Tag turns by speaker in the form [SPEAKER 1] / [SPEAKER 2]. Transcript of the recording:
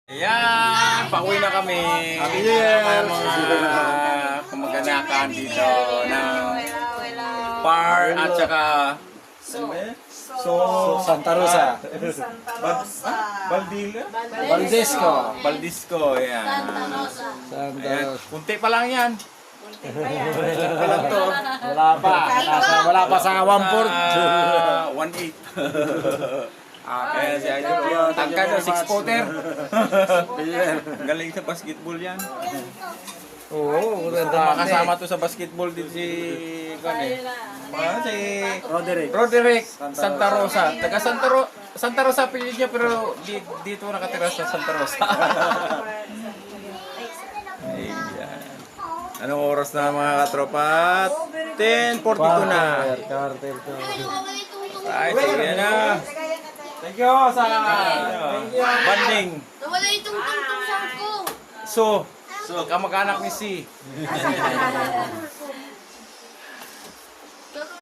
[SPEAKER 1] Ayan, pauwi na kami.
[SPEAKER 2] Yes.
[SPEAKER 1] Mga kamag-anakan dito ng Par at saka
[SPEAKER 2] Santa Rosa.
[SPEAKER 1] Baldila?
[SPEAKER 2] Valdesco.
[SPEAKER 1] Baldisco, ayan.
[SPEAKER 2] Santa
[SPEAKER 1] Ayan,
[SPEAKER 2] Rosa.
[SPEAKER 1] kunti pa lang yan. Pa lang to.
[SPEAKER 2] Wala pa sa 1/4.
[SPEAKER 1] 1/8. Kaya si Idol, tangkad na 6-footer. Galing sa basketball yan.
[SPEAKER 2] Oo,
[SPEAKER 1] Makasama to sa basketball din si si
[SPEAKER 2] Roderick.
[SPEAKER 1] Santa Rosa. Taga Santa Rosa pilit niya pero dito nakatira sa Santa Rosa. Ayan. Anong oras na mga katropa? 10:42 na.
[SPEAKER 2] Carter to.
[SPEAKER 1] Ay, sige na.
[SPEAKER 2] Thank you sa
[SPEAKER 1] Banding.
[SPEAKER 3] Nawala yung tungtong sound ko.
[SPEAKER 1] So kamag-anak ni si.